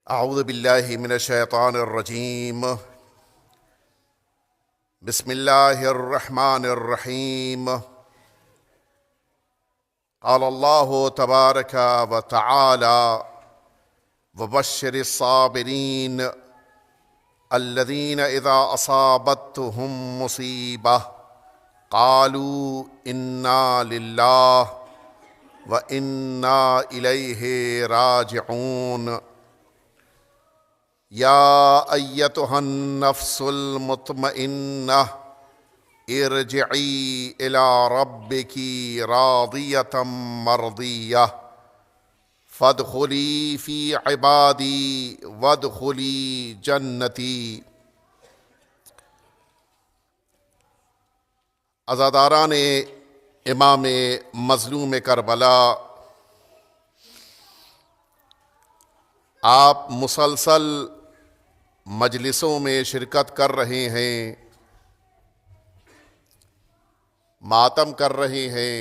اعوذ باللہ من الشیطان الرجیم بسم اللہ الرحمن الرحیم قال اللہ تبارک و تعالی وبشر الصابرین الذین اذا اصابتهم مصیبہ قالوا انا للہ وانا الیہ راجعون یا ایتها النفس المطمئنہ ارجعی الی ربک راضیۃ مرضیہ فادخلی فی عبادی وادخلی جنتی۔ عزاداران امام مظلوم کربلا، آپ مسلسل مجلسوں میں شرکت کر رہے ہیں، ماتم کر رہے ہیں،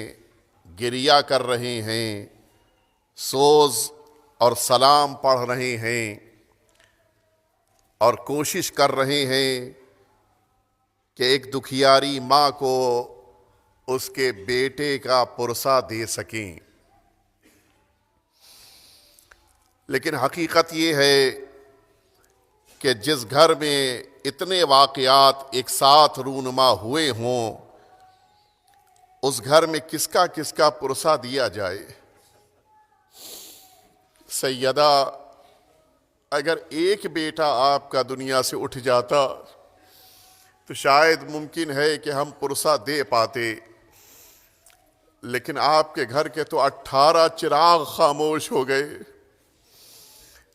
گریہ کر رہے ہیں، سوز اور سلام پڑھ رہے ہیں اور کوشش کر رہے ہیں کہ ایک دکھیاری ماں کو اس کے بیٹے کا پرسہ دے سکیں۔ لیکن حقیقت یہ ہے کہ جس گھر میں اتنے واقعات ایک ساتھ رونما ہوئے ہوں، اس گھر میں کس کا پرسہ دیا جائے؟ سیدہ، اگر ایک بیٹا آپ کا دنیا سے اٹھ جاتا تو شاید ممکن ہے کہ ہم پرسہ دے پاتے، لیکن آپ کے گھر کے تو 18 چراغ خاموش ہو گئے۔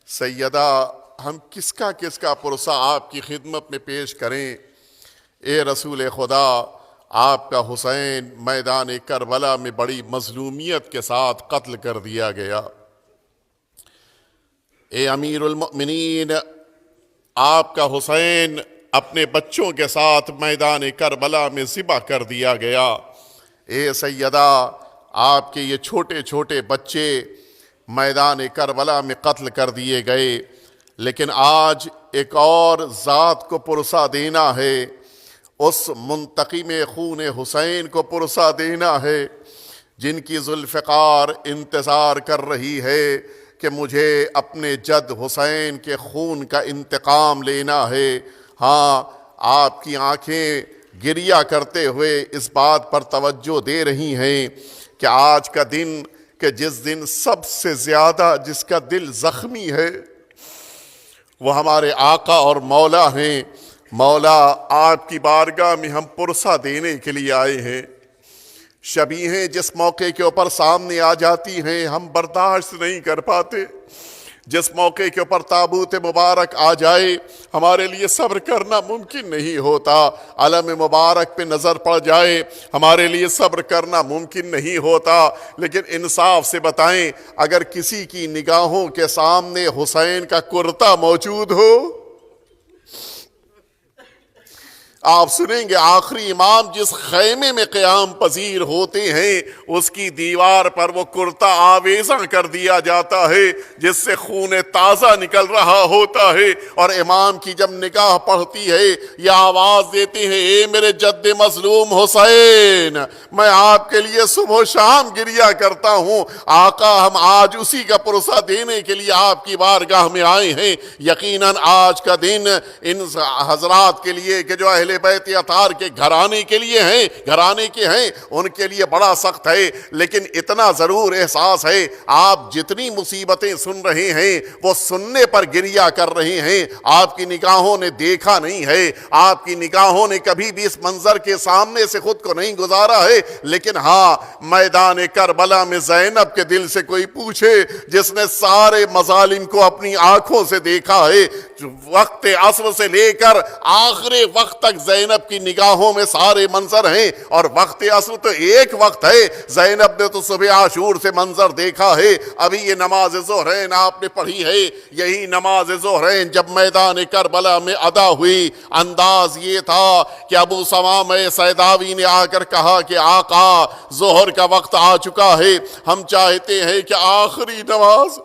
سیدہ، ہم کس کا پرسہ آپ کی خدمت میں پیش کریں؟ اے رسول خدا، آپ کا حسین میدان کربلا میں بڑی مظلومیت کے ساتھ قتل کر دیا گیا۔ اے امیر المؤمنین، آپ کا حسین اپنے بچوں کے ساتھ میدان کربلا میں ذبح کر دیا گیا۔ اے سیدہ، آپ کے یہ چھوٹے چھوٹے بچے میدان کربلا میں قتل کر دیے گئے، لیکن آج ایک اور ذات کو پرسہ دینا ہے، اس منتقم خون حسین کو پرسہ دینا ہے جن کی ذوالفقار انتظار کر رہی ہے کہ مجھے اپنے جد حسین کے خون کا انتقام لینا ہے۔ ہاں، آپ کی آنکھیں گریہ کرتے ہوئے اس بات پر توجہ دے رہی ہیں کہ آج کا دن، کہ جس دن سب سے زیادہ جس کا دل زخمی ہے وہ ہمارے آقا اور مولا ہیں۔ مولا، آپ کی بارگاہ میں ہم پرسہ دینے کے لیے آئے ہیں۔ شبیہیں جس موقع کے اوپر سامنے آ جاتی ہیں ہم برداشت نہیں کر پاتے۔ جس موقع کے اوپر تابوت مبارک آ جائے ہمارے لیے صبر کرنا ممکن نہیں ہوتا۔ علم مبارک پہ نظر پڑ جائے ہمارے لیے صبر کرنا ممکن نہیں ہوتا۔ لیکن انصاف سے بتائیں، اگر کسی کی نگاہوں کے سامنے حسین کا کرتا موجود ہو، آپ سنیں گے آخری امام جس خیمے میں قیام پذیر ہوتے ہیں اس کی دیوار پر وہ کرتا آویزاں کر دیا جاتا ہے جس سے خون تازہ نکل رہا ہوتا ہے، اور امام کی جب نگاہ پڑتی ہے یہ آواز دیتے ہیں، اے میرے جد مظلوم حسین، میں آپ کے لیے صبح و شام گریہ کرتا ہوں۔ آقا، ہم آج اسی کا پرسہ دینے کے لیے آپ کی بارگاہ میں آئے ہیں۔ یقیناً آج کا دن ان حضرات کے لیے کہ جو اہل بیت اطہار کے گھرانے کے ہیں ان کے لیے بڑا سخت ہے، لیکن اتنا ضرور احساس ہے آپ جتنی مصیبتیں سن رہے ہیں وہ سننے پر گریہ کر رہے ہیں، آپ کی نگاہوں نے دیکھا نہیں ہے، آپ کی نگاہوں نے کبھی بھی اس منظر کے سامنے سے خود کو نہیں گزارا ہے۔ لیکن ہاں، میدان کربلا میں زینب کے دل سے کوئی پوچھے جس نے سارے مظالم کو اپنی آنکھوں سے دیکھا ہے، وقت عصر سے لے کر آخری وقت تک زینب کی نگاہوں میں سارے منظر ہیں، اور وقت عصر تو ایک وقت ہے، زینب نے تو صبح عاشور سے منظر دیکھا ہے۔ ابھی یہ نماز ظہرین آپ نے پڑھی ہے، یہی نماز ظہرین جب میدان کربلا میں ادا ہوئی، انداز یہ تھا کہ ابو ثمامہ سیداوی نے آ کر کہا کہ آقا ظہر کا وقت آ چکا ہے، ہم چاہتے ہیں کہ آخری نماز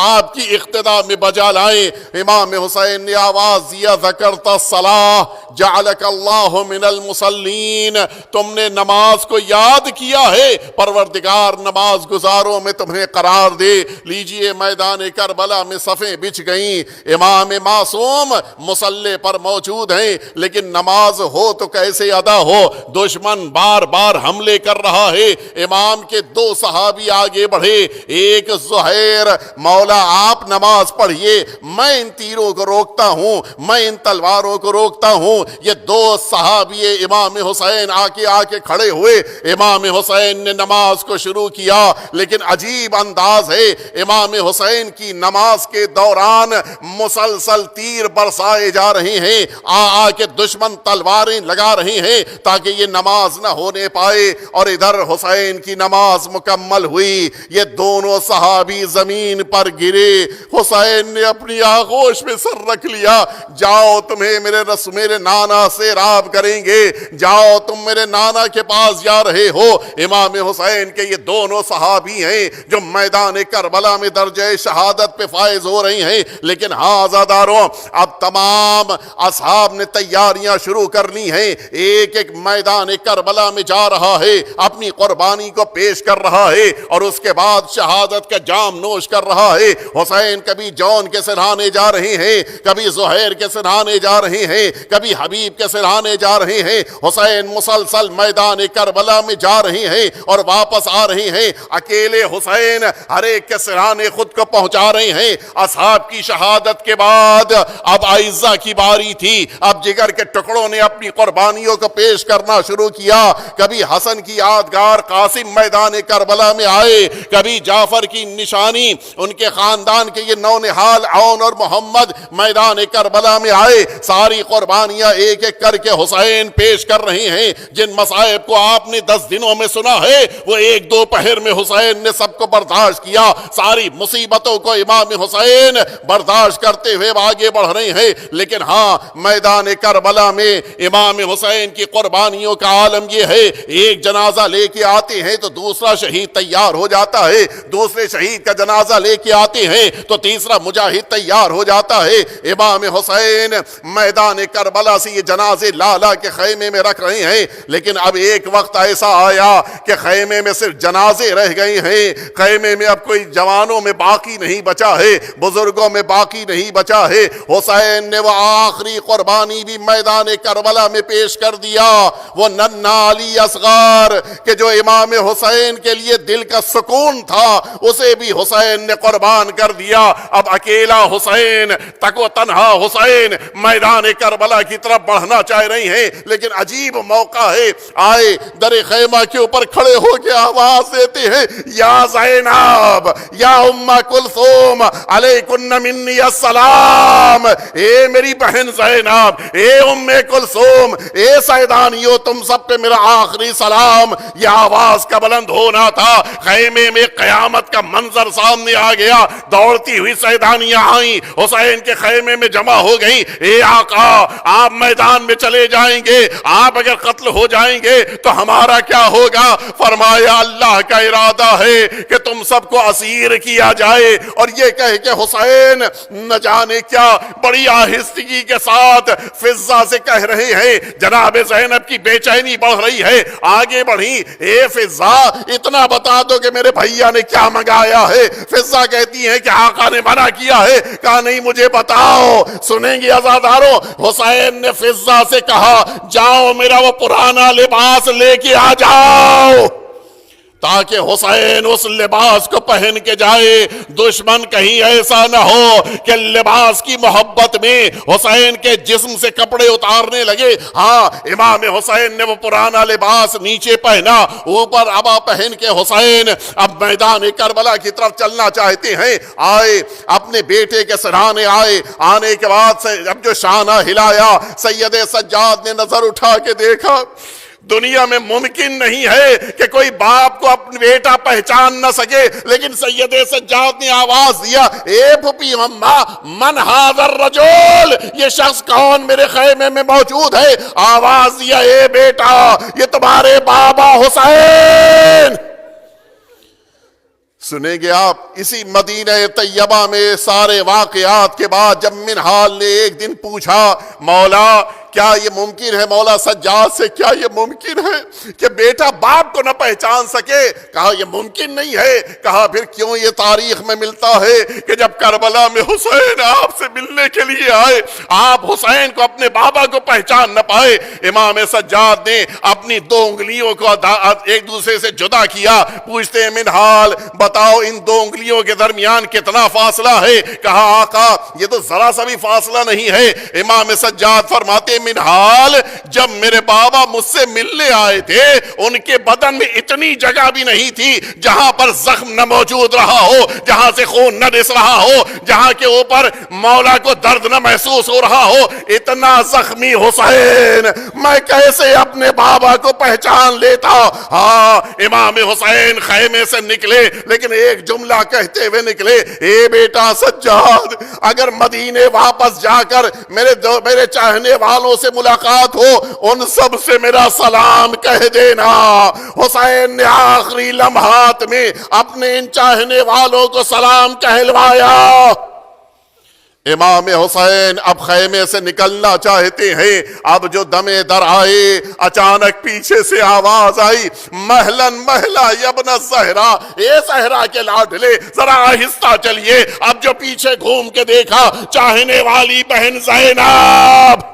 آپ کی اقتداء میں بجا لائیں۔ امام حسین نے آواز دیا ذکرت الصلاۃ جعلک اللہ من المصلین، تم نے نماز کو یاد کیا ہے، پروردگار نماز گزاروں میں تمہیں قرار دے۔ لیجئے میدان کربلا میں صفیں بچھ گئیں، امام معصوم مصلی پر موجود ہیں، لیکن نماز ہو تو کیسے ادا ہو؟ دشمن بار بار حملے کر رہا ہے۔ امام کے دو صحابی آگے بڑھے، ایک زہیر، مولا آپ نماز پڑھیے، میں ان تیروں کو روکتا ہوں، میں ان تلواروں کو روکتا ہوں۔ یہ دو صحابی امام حسین آ کے کھڑے ہوئے، امام حسین نے نماز کو شروع کیا، لیکن عجیب انداز ہے، امام حسین کی نماز کے دوران مسلسل تیر برسائے جا رہے ہیں، آ کے دشمن تلواریں لگا رہے ہیں تاکہ یہ نماز نہ ہونے پائے، اور ادھر حسین کی نماز مکمل ہوئی۔ یہ دونوں صحابی زمین پر گرے، حسین نے اپنی آغوش میں سر رکھ لیا، جاؤ تمہیں میرے نانا سے راب کریں گے، جاؤ تم میرے نانا کے پاس جا رہے ہو۔ امام حسین کے یہ دونوں صحابی ہیں جو میدان کربلا میں درجہ شہادت پہ فائز ہو رہی ہیں، لیکن ہاں عزاداروں، اب تمام اصحاب نے تیاریاں شروع کر لی ہیں، ایک ایک میدان کربلا میں جا رہا ہے، اپنی قربانی کو پیش کر رہا ہے، اور اس کے بعد شہادت کا جام نوش کر رہا ہے۔ حسین کبھی جون کے سرہانے جا رہے ہیں، کبھی زہیر کے سرہانے جا رہے ہیں، کبھی حبیب کے سرہانے جا رہے ہیں۔ حسین مسلسل میدان کربلا میں جا رہے ہیں اور واپس آ رہے ہیں، اکیلے حسین ہر ایک کے سرہانے خود کو پہنچا رہے ہیں۔ اصحاب کی شہادت کے بعد اب اعزہ کی باری تھی، اب جگر کے ٹکڑوں نے اپنی قربانیوں کو پیش کرنا شروع کیا۔ کبھی حسن کی یادگار قاسم میدان کربلا میں آئے، کبھی جعفر کی نشانی ان کے خاندان کے یہ نونہال عون اور محمد میدان کربلا میں آئے۔ ساری قربانیاں ایک ایک کر کے حسین پیش کر رہے ہیں۔ جن مصائب کو آپ نے 10 دنوں میں سنا ہے، وہ ایک دو پہر میں حسین نے سب کو برداشت کیا۔ ساری مصیبتوں کو امام حسین برداشت کرتے ہوئے آگے بڑھ رہے ہیں، لیکن ہاں میدان کربلا میں امام حسین کی قربانیوں کا عالم یہ ہے، ایک جنازہ لے کے آتے ہیں تو دوسرا شہید تیار ہو جاتا ہے، دوسرے شہید کا جنازہ لے کے آتے ہیں تو تیسرا مجاہد تیار ہو جاتا ہے۔ امام حسین میدان کربلا سے یہ جنازے لالا کے خیمے میں رکھ رہے ہیں، لیکن اب ایک وقت ایسا آیا کہ خیمے میں صرف جنازے رہ گئے ہیں، خیمے میں اب کوئی جوانوں میں باقی نہیں بچا ہے، بزرگوں میں باقی نہیں بچا ہے۔ حسین نے وہ آخری قربانی بھی میدان کربلا میں پیش کر دیا، وہ ننھا علی اصغر کہ جو امام حسین کے لیے دل کا سکون تھا، اسے بھی حسین نے قربان کر دیا۔ اب اکیلا حسین، تک و تنہا حسین میدان کربلا کی طرف بڑھنا چاہ رہی ہیں، لیکن عجیب موقع ہے، آئے در خیمہ کے اوپر کھڑے ہو کے آواز دیتے ہیں، یا زینب یا ام کلثوم علیکن منی السلام، اے میری بہن زینب، اے ام کلثوم، اے سیدانیو، تم سب پہ میرا آخری سلام۔ یہ آواز کا بلند ہونا تھا، خیمے میں قیامت کا منظر سامنے آ گیا، دوڑتی ہوئی سیدانیاں آئیں، حسین کے خیمے میں جمع ہو گئیں۔ اے آقا، آپ میدان میں چلے جائیں گے، آپ اگر قتل ہو جائیں گے تو ہمارا کیا ہوگا؟ فرمایا اللہ کا ارادہ ہے کہ تم سب کو اسیر کیا جائے۔ اور یہ کہہ کہ حسین نہ جانے کیا بڑی آہستگی کے ساتھ فضہ سے کہہ رہے ہیں، جناب زینب کی بے چینی بڑھ رہی ہے، آگے بڑھی، اے فضہ اتنا بتا دو کہ میرے بھیا نے کیا منگایا ہے۔ فضہ کہتی ہے کہ آقا نے منع کیا ہے۔ کہا نہیں، مجھے بتاؤ۔ سنیں گے عزاداروں، حسین نے فضہ سے کہا، جاؤ میرا وہ پرانا لباس لے کے آ جاؤ۔ تاکہ حسین اس لباس کو پہن کے جائے. دشمن کہیں ایسا نہ ہو کہ لباس کی محبت میں حسین کے جسم سے کپڑے اتارنے لگے. ہاں امام حسین نے وہ پرانا لباس نیچے پہنا, اوپر عبا پہن کے حسین اب میدان کربلا کی طرف چلنا چاہتے ہیں. آئے اپنے بیٹے کے سرانے آئے. آنے کے بعد اب جو شانہ ہلایا, سید سجاد نے نظر اٹھا کے دیکھا. دنیا میں ممکن نہیں ہے کہ کوئی باپ کو اپنا بیٹا پہچان نہ سکے, لیکن سید سجاد نے آواز دیا, اے پھپھی اماں, من ھذا الرجل, یہ شخص کون میرے خیمے میں موجود ہے؟ آواز دیا, اے بیٹا, یہ تمہارے بابا حسین. سنیں گے آپ اسی مدینہ طیبہ میں سارے واقعات کے بعد جب منہال نے ایک دن پوچھا, مولا کیا یہ ممکن ہے, مولا سجاد سے کیا یہ ممکن ہے کہ بیٹا باپ کو نہ پہچان سکے؟ کہا یہ ممکن نہیں ہے. کہا پھر کیوں یہ تاریخ میں ملتا ہے کہ جب کربلا میں حسین آپ سے ملنے کے لیے آئے, آپ حسین کو اپنے بابا کو پہچان نہ پائے. امام سجاد نے اپنی دو انگلیوں کو ایک دوسرے سے جدا کیا. پوچھتے ہیں منہال بتاؤ ان دو انگلیوں کے درمیان کتنا فاصلہ ہے؟ کہا آقا یہ تو ذرا سا بھی فاصلہ نہیں ہے. امام سجاد فرماتے منہال, جب میرے بابا مجھ سے ملنے آئے تھے ان کے بدن میں اتنی جگہ بھی نہیں تھی جہاں پر زخم نہ موجود رہا ہو, جہاں سے خون نہ رس رہا ہو, جہاں کے اوپر مولا کو درد نہ محسوس ہو رہا ہو. اتنا زخمی حسین میں کیسے اپنے بابا کو پہچان لیتا؟ ہاں امام حسین خیمے سے نکلے, لیکن ایک جملہ کہتے ہوئے نکلے, اے بیٹا سجاد, اگر مدینے واپس جا کر میرے چاہنے والوں سے ملاقات ہو, ان سب سے میرا سلام کہہ دینا. حسین نے آخری لمحات میں اپنے ان چاہنے والوں کو سلام کہلوایا. امام حسین اب خیمے سے نکلنا چاہتے ہیں. اب جو دمے در آئے, اچانک پیچھے سے آواز آئی, مہلن مہلا یبن الزہرا, اے زہرا کے لاڈلے ذرا آہستہ چلیے. اب جو پیچھے گھوم کے دیکھا, چاہنے والی بہن زینب.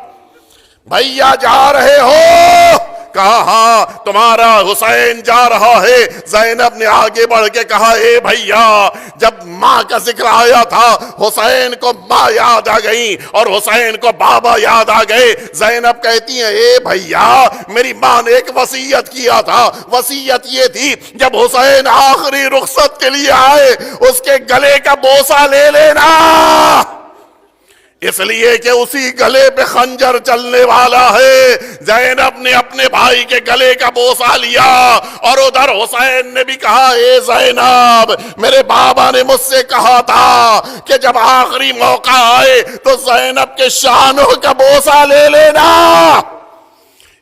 بھیا جا رہے ہو؟ کہا ہاں تمہارا حسین جا رہا ہے. زینب نے آگے بڑھ کے کہا, اے بھیا, جب ماں کا ذکر آیا تھا حسین کو ماں یاد آ گئی اور حسین کو بابا یاد آ گئے. زینب کہتی ہیں, اے بھیا, میری ماں نے ایک وصیت کیا تھا. وصیت یہ تھی جب حسین آخری رخصت کے لیے آئے اس کے گلے کا بوسہ لے لینا, اس لیے کہ اسی گلے پہ خنجر چلنے والا ہے. زینب نے اپنے بھائی کے گلے کا بوسہ لیا اور ادھر حسین نے بھی کہا, اے زینب, میرے بابا نے مجھ سے کہا تھا کہ جب آخری موقع آئے تو زینب کے شانوں کا بوسہ لے لینا,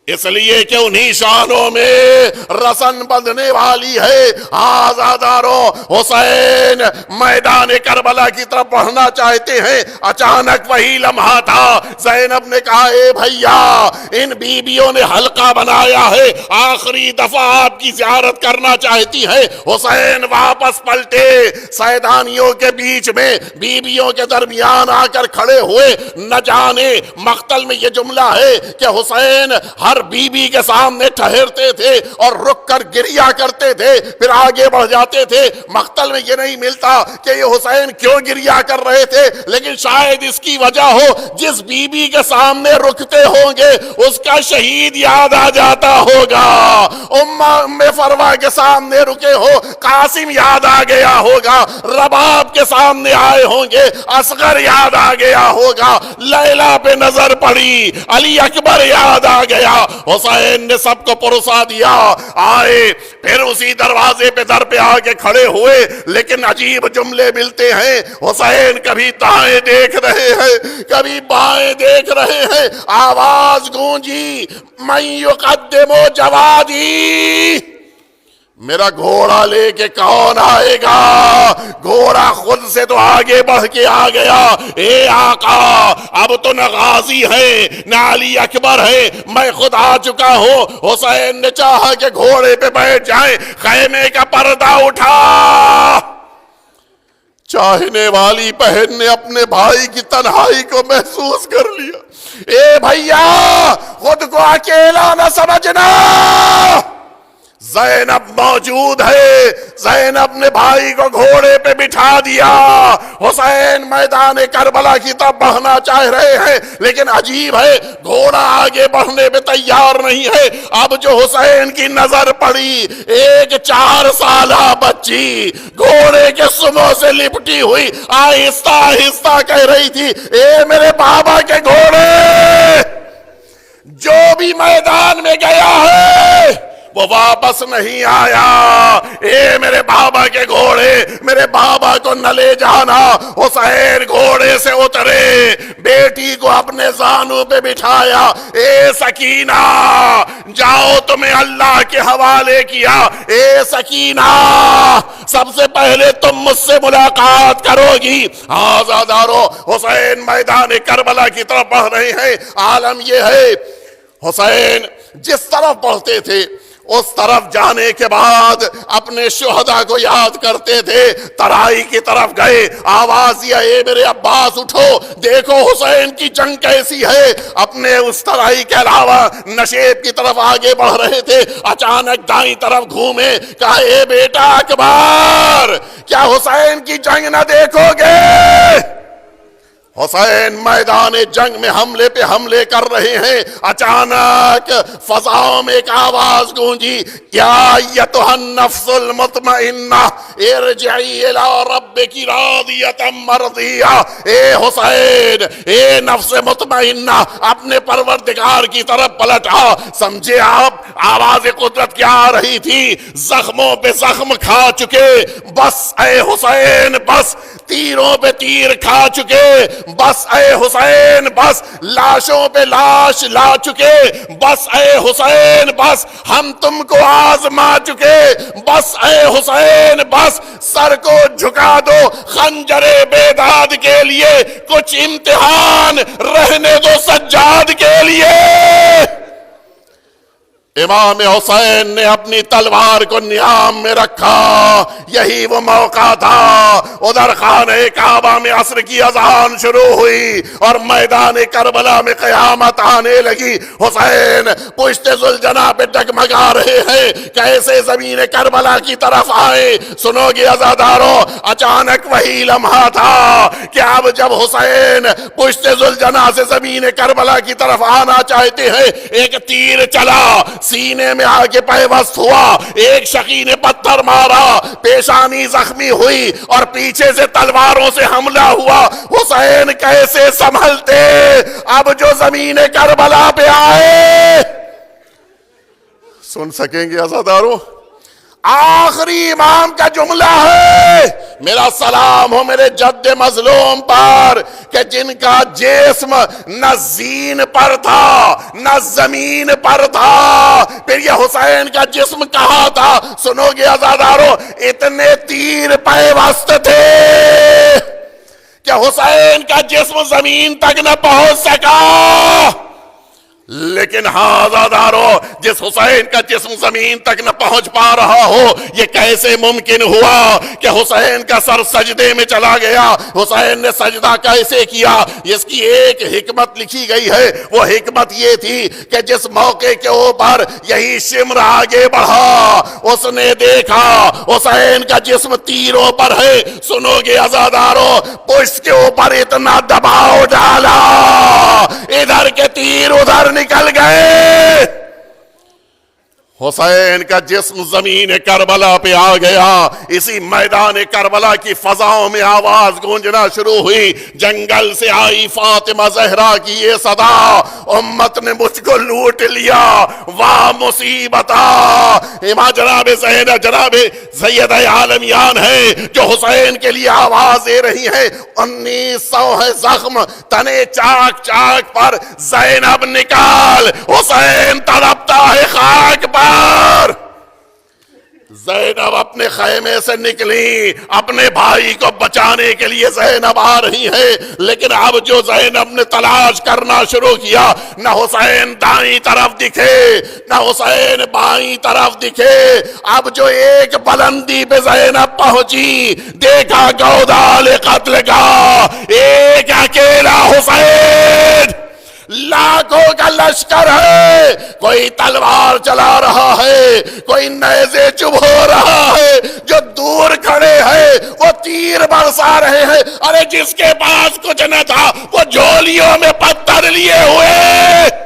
اس لیے کہ انہی شانوں میں رسن بندھنے والی ہے. آزاداروں, حسین میدان کربلا کی طرف بڑھنا چاہتے ہیں. اچانک وہی لمحہ تھا. زینب نے کہا, اے بھیا, ان بیویوں نے حلقہ بنایا ہے, آخری دفعہ آپ کی زیارت کرنا چاہتی ہیں. حسین واپس پلٹے, سیدانیوں کے بیچ میں بیویوں کے درمیان آ کر کھڑے ہوئے. نہ جانے مقتل میں یہ جملہ ہے کہ حسین ہر بی بی کے سامنے ٹھہرتے تھے اور رک کر گریا کرتے تھے, پھر آگے بڑھ جاتے تھے. مقتل میں یہ نہیں ملتا کہ یہ حسین کیوں گریا کر رہے تھے, لیکن شاید اس کی وجہ ہو جس بی بی کے سامنے رکتے ہوں گے اس کا شہید یاد آ جاتا ہوگا. ام فروا کے سامنے رکے ہو, قاسم یاد آ گیا ہوگا. رباب کے سامنے آئے ہوں گے, اصغر یاد آ گیا ہوگا. لیلا پہ نظر پڑی, علی اکبر یاد آ گیا. حسین نے سب کو پروسا دیا. آئے, پھر اسی دروازے پہ در پہ آ کے کھڑے ہوئے, لیکن عجیب جملے ملتے ہیں. حسین کبھی دائیں دیکھ رہے ہیں, کبھی بائیں دیکھ رہے ہیں. آواز گونجی, من یقدم جوادی, میرا گھوڑا لے کے کون آئے گا؟ گھوڑا خود سے تو آگے بڑھ کے آ گیا. اے آقا, اب تو نہ غازی ہے نہ علی اکبر ہے, میں خود آ چکا ہوں. حسین نے چاہا کہ گھوڑے پہ بیٹھ جائیں. خیمے کا پردہ اٹھا. چاہنے والی بہن نے اپنے بھائی کی تنہائی کو محسوس کر لیا. اے بھیا, خود کو اکیلا نہ سمجھنا, زینب موجود ہے، زینب نے بھائی کو گھوڑے پہ بٹھا دیا، حسین میدان کربلا کی طرف بڑھنا چاہ رہے ہیں، لیکن عجیب ہے گھوڑا آگے بڑھنے پہ تیار نہیں ہے۔ اب جو حسین کی نظر پڑی، ایک 4 سالہ بچی گھوڑے کے سموں سے لپٹی ہوئی آہستہ آہستہ کہہ رہی تھی، اے میرے بابا کے گھوڑے، جو بھی میدان میں گیا ہے وہ واپس نہیں آیا، اے میرے بابا کے گھوڑے، میرے بابا کو نہ لے جانا۔ حسین گھوڑے سے اترے، بیٹی کو اپنے زانوں پہ بٹھایا، اے سکینہ جاؤ تمہیں اللہ کے حوالے کیا، اے سکینہ سب سے پہلے تم مجھ سے ملاقات کرو گی۔ آزادارو، حسین میدان کربلا کی طرف بڑھ رہے ہیں۔ عالم یہ ہے حسین جس طرف بڑھتے تھے اس طرف جانے کے بعد اپنے شہداء کو یاد کرتے تھے۔ ترائی کی طرف گئے، آواز دیا، اے میرے عباس اٹھو، دیکھو حسین کی جنگ کیسی ہے۔ اپنے اس ترائی کے علاوہ نشیب کی طرف آگے بڑھ رہے تھے، اچانک دائیں طرف گھومے، کہا اے بیٹا اکبر، کیا حسین کی جنگ نہ دیکھو گے؟ حسین میدان جنگ میں حملے پہ حملے کر رہے ہیں، اچانک فضاؤں میں ایک آواز گونجی، یا ایتھا النفس المطمئنہ ارجعی الی ربک راضیۃ مرضیہ۔ اے حسین، اے نفس مطمئنہ، اپنے پروردگار کی طرف پلٹ آ۔ سمجھے آپ آواز قدرت کیا آ رہی تھی؟ زخموں پہ زخم کھا چکے، بس اے حسین بس، تیروں پہ تیر کھا چکے، بس اے حسین بس، لاشوں پہ لاش لا چکے، بس اے حسین بس، ہم تم کو آزما چکے، بس اے حسین بس، سر کو جھکا دو خنجر بیداد کے لیے، کچھ امتحان رہنے دو سجاد کے لیے۔ امام حسین نے اپنی تلوار کو نیام میں رکھا، یہی وہ موقع تھا۔ ادھر خانہ کعبہ میں عصر کی اذان شروع ہوئی اور میدان کربلا میں قیامت آنے لگی۔ حسین پشت ذوالجناح پہ ڈگمگا رہے ہیں، کیسے زمین کربلا کی طرف آئے۔ سنو گے عزادارو، اچانک وہی لمحہ تھا کہ اب جب حسین پشت ذوالجناح سے زمین کربلا کی طرف آنا چاہتے ہیں، ایک تیر چلا، سینے میں آگے پیوست ہوا، ایک شقی نے پتھر مارا، پیشانی زخمی ہوئی اور پیچھے سے تلواروں سے حملہ ہوا۔ حسین کیسے سنبھلتے؟ اب جو زمین کربلا پہ آئے، سن سکیں گے عزادارو، آخری امام کا جملہ ہے، میرا سلام ہو میرے جد مظلوم پر کہ جن کا جسم نہ زین پر تھا نہ زمین پر تھا۔ پھر یہ حسین کا جسم کہاں تھا؟ سنو گے عزادارو، اتنے تیر پیوست تھے کہ حسین کا جسم زمین تک نہ پہنچ سکا، لیکن ہاں عزادارو، جس حسین کا جسم زمین تک نہ پہنچ پا رہا ہو، یہ کیسے ممکن ہوا کہ حسین کا سر سجدے میں چلا گیا؟ حسین نے سجدہ کیسے کیا؟ اس کی ایک حکمت لکھی گئی ہے، وہ حکمت یہ تھی کہ جس موقع کے اوپر یہی شمر آگے بڑھا، اس نے دیکھا حسین کا جسم تیروں پر ہے۔ سنو گے عزادارو، پشت کے اوپر اتنا دباؤ ڈالا، ادھر کے تیر ادھر نکل گئے، حسین کا جسم زمین کربلا پہ آ گیا۔ اسی میدان کربلا کی فضاؤں میں آواز گونجنا شروع ہوئی، جنگل سے آئی فاطمہ زہرا کی یہ صدا، امت نے مجھ کو لوٹ لیا، واہ مصیبتا۔ جناب زینب، جناب سید عالمیان ہیں جو حسین کے لیے آواز دے رہی ہیں، 1900 ہے زخم تنے چاک چاک پر، زینب نکال، حسین تڑپتا ہے خاک پر۔ زینب اپنے خیمے سے نکلی، اپنے بھائی کو بچانے کے لیے زینب آ رہی ہے، لیکن اب جو زینب نے تلاش کرنا شروع کیا، نہ حسین دائیں طرف دکھے نہ حسین بائیں طرف دکھے۔ اب جو ایک بلندی پہ زینب پہنچی، دیکھا گودال قتل کا ایک اکیلا حسین، لا لاکھوں کا لشکر ہے، کوئی تلوار چلا رہا ہے، کوئی نیزے چبھو رہا ہے، جو دور کھڑے ہیں وہ تیر برسا رہے ہیں۔ ارے جس کے پاس کچھ نہ تھا وہ جھولیوں میں پتھر لیے ہوئے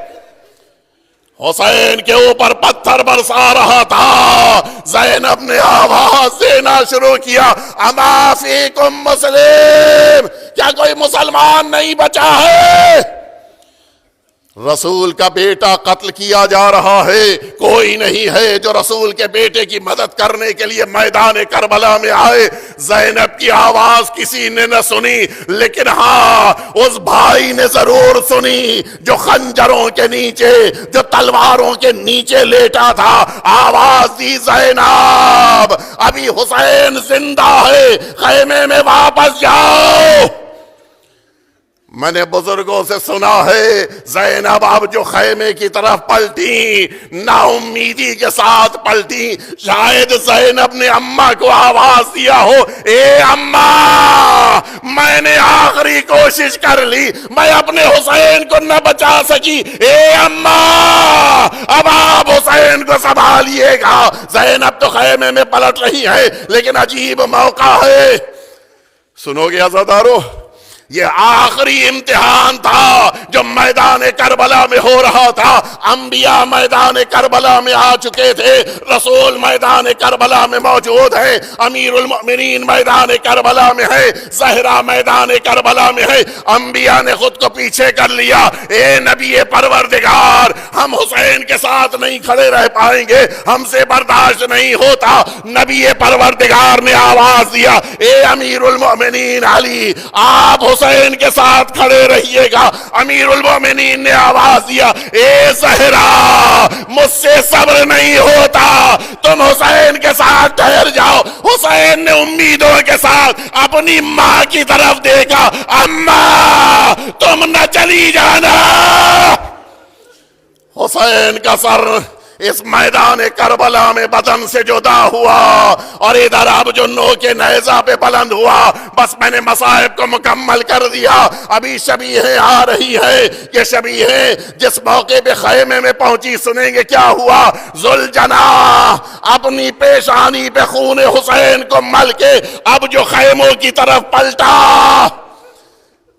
حسین کے اوپر پتھر برسا رہا تھا۔ زینب نے آواز دینا شروع کیا، اما فیکم مسلم، کیا کوئی مسلمان نہیں بچا ہے؟ رسول کا بیٹا قتل کیا جا رہا ہے، کوئی نہیں ہے جو رسول کے بیٹے کی مدد کرنے کے لیے میدان کربلا میں آئے۔ زینب کی آواز کسی نے نہ سنی، لیکن ہاں اس بھائی نے ضرور سنی جو خنجروں کے نیچے، جو تلواروں کے نیچے لیٹا تھا۔ آواز دی، زینب ابھی حسین زندہ ہے، خیمے میں واپس جاؤ۔ میں نے بزرگوں سے سنا ہے زینب اب جو خیمے کی طرف پلٹی، نا امیدی کے ساتھ پلٹی۔ شاید زینب نے اماں کو آواز دیا ہو، اے اماں میں نے آخری کوشش کر لی، میں اپنے حسین کو نہ بچا سکی، اے اماں اب آپ حسین کو سنبھالیے گا۔ زینب تو خیمے میں پلٹ رہی ہے، لیکن عجیب موقع ہے۔ سنو گے عزادارو، یہ آخری امتحان تھا جو میدان کربلا میں ہو رہا تھا۔ انبیاء میدان کربلا میں آ چکے تھے، رسول میدان کربلا میں موجود ہے، امیر المؤمنین میدان کربلا میں ہے، زہرا میدان کربلا میں ہے۔ انبیاء نے خود کو پیچھے کر لیا، اے نبی پروردگار ہم حسین کے ساتھ نہیں کھڑے رہ پائیں گے، ہم سے برداشت نہیں ہوتا۔ نبی پروردگار نے آواز دیا، اے امیر المؤمنین علی آپ حسین کے ساتھ کھڑے رہیے گا۔ امیر المومنین نے آواز دیا، اے زہرا مجھ سے صبر نہیں ہوتا، تم حسین کے ساتھ ٹھہر جاؤ۔ حسین نے امیدوں کے ساتھ اپنی ماں کی طرف دیکھا، اماں تم نہ چلی جانا۔ حسین کا سر اس میدان کربلا میں بدن سے جدا ہوا، اور ادھر اب جو نوک نیزہ پہ بلند ہوا۔ بس میں نے مصائب کو مکمل کر دیا، ابھی شبیہیں آ رہی ہے۔ یہ شبیہیں جس موقع پہ خیمے میں پہنچی، سنیں گے کیا ہوا۔ ذوالجناح اپنی پیشانی پہ خون حسین کو مل کے اب جو خیموں کی طرف پلٹا،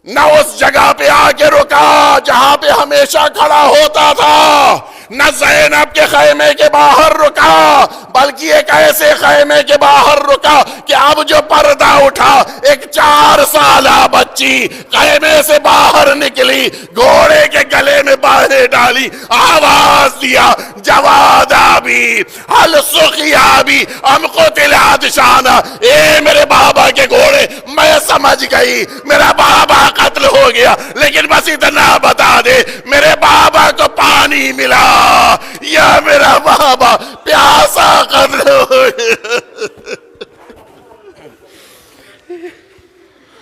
نہ اس جگہ پہ آ کے رکا جہاں پہ ہمیشہ کھڑا ہوتا تھا، نہ زینب کے خیمے کے باہر رکا، بلکہ ایک ایسے خیمے کے باہر رکا کہ اب جو پردہ اٹھا، ایک 4 سالہ بچی خیمے سے باہر نکلی، گھوڑے کے گلے میں باہیں ڈالی، آواز دیا، جواد آبی حل سخی آبی ام قتل عطشانا۔ اے میرے بابا کے گھوڑے، میں سمجھ گئی میرا بابا قتل ہو گیا، لیکن بس اتنا بتا دے میرے بابا کو پانی ملا یا میرا بابا پیاسا قتل ہو گیا۔